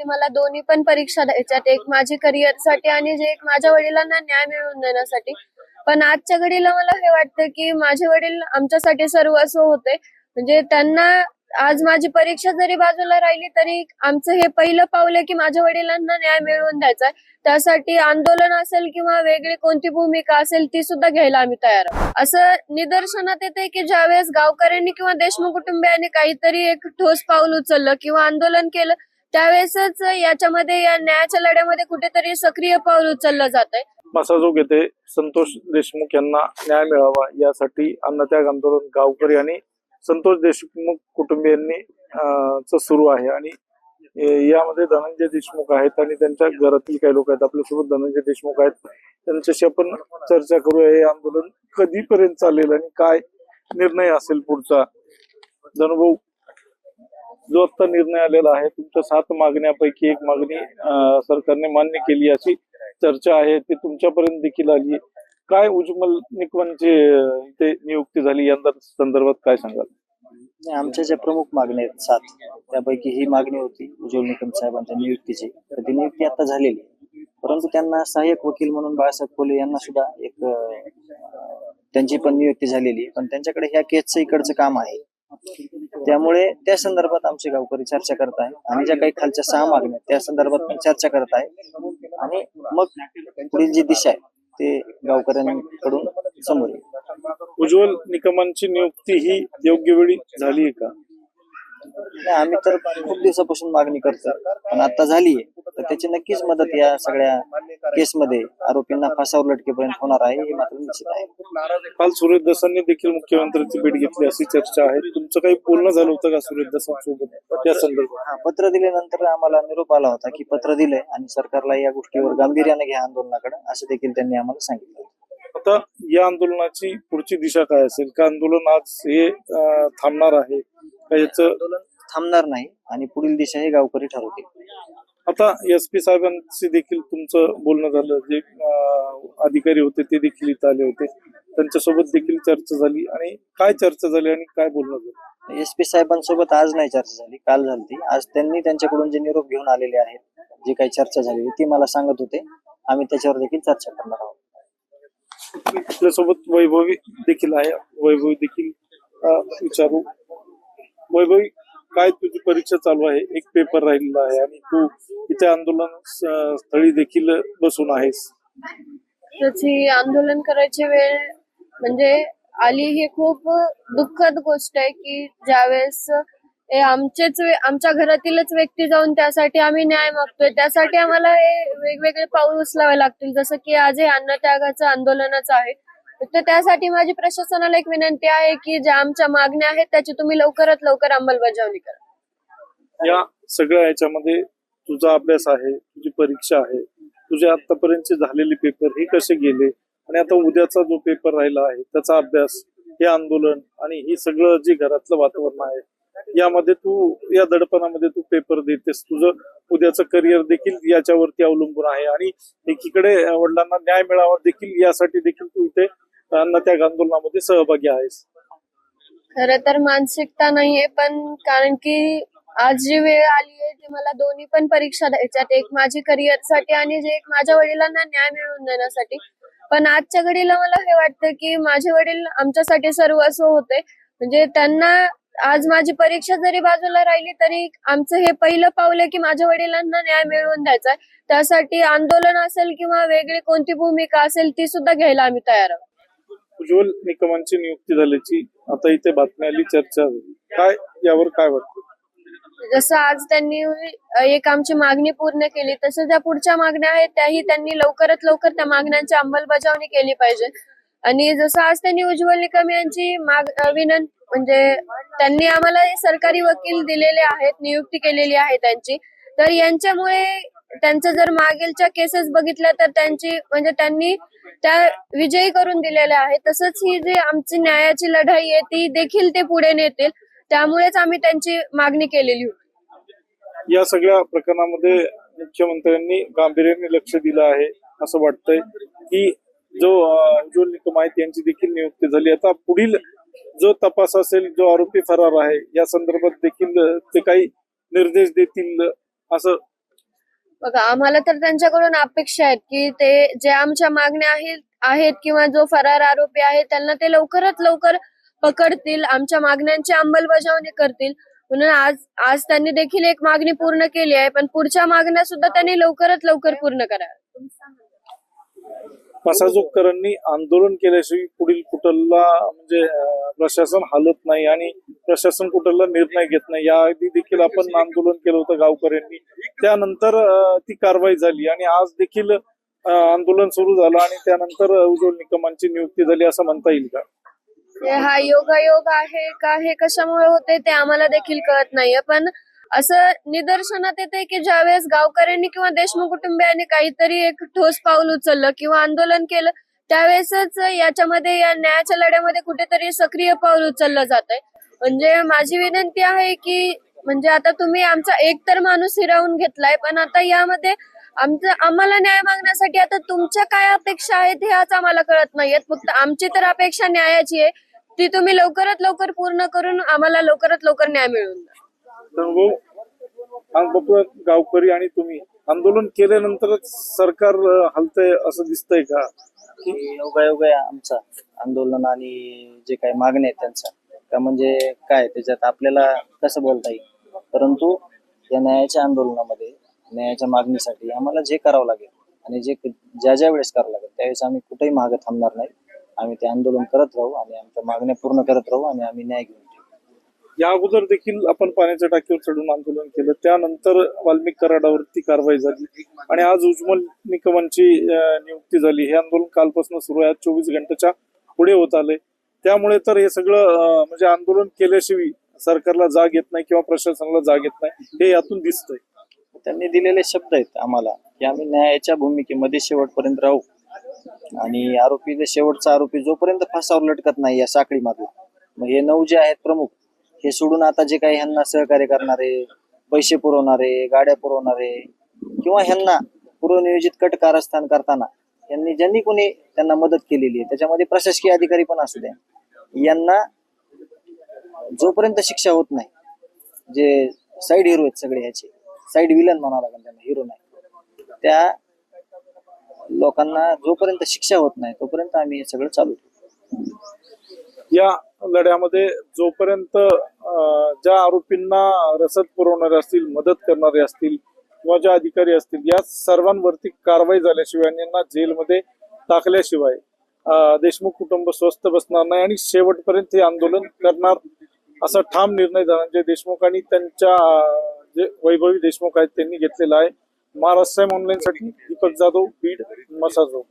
मला दोन्ही पण परीक्षा द्यायच्यात, एक माझी करिअरसाठी आणि जे एक माझ्या वडिलांना न्याय मिळवून देण्यासाठी. पण आजच्या घडीला मला हे वाटतं की माझे वडील आमच्यासाठी सर्वस्व होते. म्हणजे त्यांना आज माझी परीक्षा जरी बाजूला राहिली तरी आमचं हे पहिलं पाऊल आहे की माझ्या वडिलांना न्याय मिळवून द्यायचा आहे. त्यासाठी आंदोलन असेल किंवा वेगळी कोणती भूमिका असेल ती सुद्धा घ्यायला आम्ही तयार आहोत. असं निदर्शनात येते की ज्यावेळेस गावकऱ्यांनी किंवा देशमुख कुटुंबियांनी काहीतरी एक ठोस पाऊल उचललं किंवा आंदोलन केलं त्यावेळेसच याच्यामध्ये या न्यायाच्या लढ्यामध्ये कुठेतरी सक्रिय पाऊल उचललं जात आहे. मसाजोग येथे संतोष देशमुख यांना न्याय मिळावा यासाठी अन्नत्याग आंदोलन गावकरी आणि संतोष देशमुख कुटुंबियांनी सुरू आहे. आणि यामध्ये धनंजय देशमुख आहेत आणि त्यांच्या घरातील काही लोक आहेत. आपल्यासोबत धनंजय देशमुख आहेत, त्यांच्याशी आपण चर्चा करूया. हे आंदोलन कधीपर्यंत चालेल आणि काय निर्णय असेल पुढचा. धनुभाऊ, जो आता निर्णय आलेला आहे, तुमच्या 7 मागण्यापैकी एक मागणी सरकारने मान्य केली अशी चर्चा आहे, ती तुमच्यापर्यंत देखील आली. काय उज्ज्वल निकमांची इथे नियुक्ती झाली या संदर्भात काय सांगाल? आमच्या ज्या प्रमुख मागण्या आहेत 7, त्यापैकी ही मागणी होती उज्ज्वल निकम साहेबांच्या नियुक्तीची. तर ती नियुक्ती आता झालेली आहे, परंतु त्यांना सहाय्यक वकील म्हणून बाळासाहेब कोले यांना सुद्धा एक त्यांची पण नियुक्ती झालेली आहे. पण त्यांच्याकडे ह्या केसचं इकडचं काम आहे, त्यामुळे त्या संदर्भात आमचे गावकरी चर्चा करत आहे आणि ज्या काही खालच्या 6 मागण्या त्या संदर्भात पण चर्चा करत आहे. आणि मग पुढील जी दिशा आहे ते गावकऱ्यांकडून समोर येईल. उज्ज्वल निकमांची नियुक्ती ही योग्य वेळी झाली आहे का? आम्ही तर खूप दिवसापासून मागणी करतो, पण आता झालीये तर त्याची नक्कीच मदत या सगळ्या केसमध्ये आरोपींना फासावर लटकेपर्यंत होणार आहे, हे मात्र निश्चित आहे. काल सुरेश दसांनी देखील मुख्यमंत्र्यांची भेट घेतली अशी चर्चा आहे. तुमचं काही बोलणं झालं होतं का सुरेश दसांसोबत त्या संदर्भात? पत्र दिल्यानंतर आम्हाला निरोप आला होता की पत्र दिलंय आणि सरकारला या गोष्टीवर गांभीर्याने घ्या आंदोलनाकडे, असं देखील त्यांनी आम्हाला सांगितलं. आता या आंदोलनाची पुढची दिशा काय असेल? का आंदोलन आज हे थांबणार आहे का? याचं आंदोलन थांबणार नाही आणि पुढील दिशा हे गावकरी ठरवतील. आता SP साहेबांशी देखील तुमचं बोलणं झालं, जे अधिकारी होते ते देखील इथं आले होते, त्यांच्यासोबत देखील चर्चा झाली. आणि काय चर्चा झाली आणि काय बोलणं झालं? SP साहेबांसोबत आज नाही चर्चा झाली, काल झाली. आज त्यांनी त्यांच्याकडून जे निरोप घेऊन आलेले आहेत, जी काही चर्चा झाली ती मला सांगत होते. आम्ही त्याच्यावर देखील चर्चा करणार आहोत. आपल्यासोबत वैभवी देखील आहे, वैभवी देखील विचारू. वैभवी, काय तुझी परीक्षा चालू आहे, एक पेपर राहिलेला आहे आणि तू इथे आंदोलन स्थळी देखील बसून आहेस. त्याची आंदोलन करायची वेळ म्हणजे आली ही खूप दुःखद गोष्ट आहे की ज्यावेळेस आमच्या घरातीलच व्यक्ती जाऊन त्यासाठी आम्ही न्याय मागतोय, त्यासाठी आम्हाला हे वेगवेगळे पाऊल उचलावे लागतील. जसं की आज हे अन्नत्यागाचं आंदोलनच आहे. तर त्यासाठी माझी प्रशासनाला एक विनंती आहे की ज्या आमच्या मागण्या आहेत त्याची तुम्ही लवकरात लवकर अंमलबजावणी करा. या सगळ्या याच्यामध्ये तुझा अभ्यास आहे, तुझी परीक्षा आहे, तुझे आतापर्यंतचे झालेले पेपर हे कसे गेले आणि आता उद्याचा जो पेपर राहिला आहे त्याचा अभ्यास, हे आंदोलन आणि हे सगळं जे घरातलं वातावरण आहे, यामध्ये तू या दडपणामध्ये तू पेपर देतेस. तुझं उद्याचं करिअर देखील याच्यावरती अवलंबून आहे आणि एकीकडे वडिलांना न्याय मिळावा देखील यासाठी देखील तू इथे अन्नत्याग आंदोलनामध्ये सहभागी आहेस. खरं तर मानसिकता नाहीये, पण कारण की आज जी वेळ आली आहे ती मला दोन्ही पण परीक्षा द्यायच्यात, एक माझी करिअरसाठी आणि जे एक माझ्या वडिलांना न्याय मिळवून देण्यासाठी. पण आजच्या घडीला मला हे वाटतं की माझे वडील आमच्यासाठी सर्वस्व होते. म्हणजे त्यांना आज माझी परीक्षा जरी बाजूला राहिली तरी आमचं हे पहिलं पाऊल आहे की माझ्या वडिलांना न्याय मिळवून द्यायचा आहे. त्यासाठी आंदोलन असेल किंवा वेगळी कोणती भूमिका असेल ती सुद्धा घ्यायला आम्ही तयार आहोत. उज्ज्वल निकमांची नियुक्ती झाल्याची आता इथे बातमी आली, चर्चा झाली, काय यावर काय वाटतं? जसं आज त्यांनी एक आमची मागणी पूर्ण केली, तसं ज्या पुढच्या मागण्या आहेत त्याही त्यांनी लवकरात लवकर त्या मागण्यांची अंमलबजावणी केली पाहिजे. आणि जसं आज त्यांनी उज्ज्वल निकम यांची म्हणजे त्यांनी आम्हाला सरकारी वकील दिलेले आहेत, नियुक्ती केलेली आहे त्यांची. तर यांच्यामुळे त्यांचं जर मागीलच्या केसेस बघितल्या तर त्यांनी त्या विजयी करून दिलेल्या आहेत. तसंच ही जी आमची न्यायाची लढाई आहे ती देखील ते पुढे नेतील, त्यामुळेच आम्ही त्यांची मागणी केलेली होती. या सगळ्या प्रकरणामध्ये मुख्यमंत्र्यांनी गांभीर्याने लक्ष दिलं आहे असं वाटतंय की जो उज्ज्वल निकम आहेत यांची देखील नियुक्ती झाली. आता पुढील जो तपास असेल, जो आरोपी फरार आहे या संदर्भात देखील ते काही निर्देश देतील असं बघा, आम्हाला तर त्यांच्याकडून अपेक्षा आहेत की ते जे आमच्या मागण्या आहेत किंवा जो फरार आरोपी आहे त्यांना ते लवकरात लवकर पकडतील, आमच्या मागण्यांची अंमलबजावणी करतील. म्हणून आज त्यांनी देखील एक मागणी पूर्ण केली आहे, पण पुढच्या मागण्या सुद्धा त्यांनी लवकरात लवकर पूर्ण कराव्या. मसाजोगकरांनी आंदोलन केल्याशिवाय पुढील कुठला म्हणजे प्रशासन हलत नाही आणि प्रशासन कुठला निर्णय घेत नाही. याआधी देखील आपण आंदोलन केलं होतं गावकऱ्यांनी, त्यानंतर ती कारवाई झाली आणि आज देखील आंदोलन सुरू झालं आणि त्यानंतर उज्ज्वल निकमांची नियुक्ती झाली असं म्हणता येईल का? हा योगायोग आहे का, हे कशामुळे होते ते आम्हाला देखील कळत नाहीये, पण असं निदर्शनात येते की ज्यावेळेस गावकऱ्यांनी किंवा देशमुख कुटुंबियांनी काहीतरी एक ठोस पाऊल उचललं किंवा आंदोलन केलं, त्यावेळेसच याच्यामध्ये या न्यायाच्या लढ्यामध्ये कुठेतरी सक्रिय पाऊल उचललं जात आहे. म्हणजे माझी विनंती आहे की म्हणजे आता तुम्ही आमचा एक तर माणूस हिरावून घेतलाय, पण आता यामध्ये आम्हाला न्याय मागण्यासाठी आता तुमच्या काय अपेक्षा आहेत हे आज आम्हाला कळत नाहीयेत. फक्त आमची तर अपेक्षा न्यायाची आहे, ती तुम्ही लवकरात लवकर पूर्ण करून आम्हाला लवकरात लवकर न्याय मिळवून द्या. गावकरी आणि तुम्ही आंदोलन केल्यानंतरच सरकार हलतंय असं दिसतंय का? योगायोग आहे आमचा आंदोलन आणि जे काही मागण्या आहेत त्यांचा का म्हणजे काय त्याच्यात आपल्याला कसं बोलता येईल, परंतु या न्यायाच्या आंदोलनामध्ये न्यायाच्या मागणीसाठी आम्हाला जे करावं लागेल आणि जे ज्या वेळेस करावं लागेल त्यावेळेस आम्ही कुठेही मागे थांबणार नाही. आम्ही ते आंदोलन करत राहू आणि आमच्या मागण्या पूर्ण करत राहू आणि आम्ही न्याय घेऊन येऊ. या अगोदर देखील आपण पाण्याच्या टाकीवर चढून आंदोलन केलं, त्यानंतर वाल्मिक कराडावरती कारवाई झाली आणि आज उज्ज्वल निकमांची नियुक्ती झाली. हे आंदोलन कालपासून सुरू आहे, 24 घंट्याच्या पुढे होत आले. त्यामुळे तर हे सगळं म्हणजे आंदोलन केल्याशिवाय सरकारला जाग येत नाही किंवा प्रशासनाला जाग येत नाही, हे यातून दिसतंय. त्यांनी दिलेले शब्द आहेत आम्हाला की आम्ही न्यायाच्या भूमिकेमध्ये शेवटपर्यंत राहू आणि आरोपी शेवटचा आरोपी जोपर्यंत फासावर लटकत नाही या साखळीमधला, मग हे 9 जे आहेत प्रमुख हे सोडून आता जे काही ह्यांना सहकार्य करणारे, पैसे पुरवणारे, गाड्या पुरवणारे किंवा ह्यांना पूर्वनियोजित कट कारस्थान करताना ज्यांनी कोणी त्यांना मदत केलेली आहे त्याच्यामध्ये प्रशासकीय अधिकारी पण असू द्या, यांना जोपर्यंत शिक्षा होत नाही, जे साईड हिरो आहेत सगळे ह्याचे साईड विलन म्हणावं लागेल त्यांना, हिरो नाही, त्या लोकांना जोपर्यंत शिक्षा होत नाही तोपर्यंत आम्ही हे सगळं चालू ठेवू. या लढ्यामध्ये जोपर्यंत ज्या आरोपींना रसद पुरवणारे असतील, मदत करणारे असतील किंवा ज्या अधिकारी असतील, या सर्वांवरती कारवाई झाल्याशिवाय आणि यांना जेलमध्ये टाकल्याशिवाय देशमुख कुटुंब स्वस्थ बसणार नाही आणि शेवटपर्यंत हे आंदोलन करणार असा ठाम निर्णय धनंजय देशमुख आणि त्यांच्या जे वैभवी देशमुख आहेत त्यांनी घेतलेला आहे. महाराष्ट्र ऑनलाईन साठी दीपक जाधव, बीड, मसाजोग.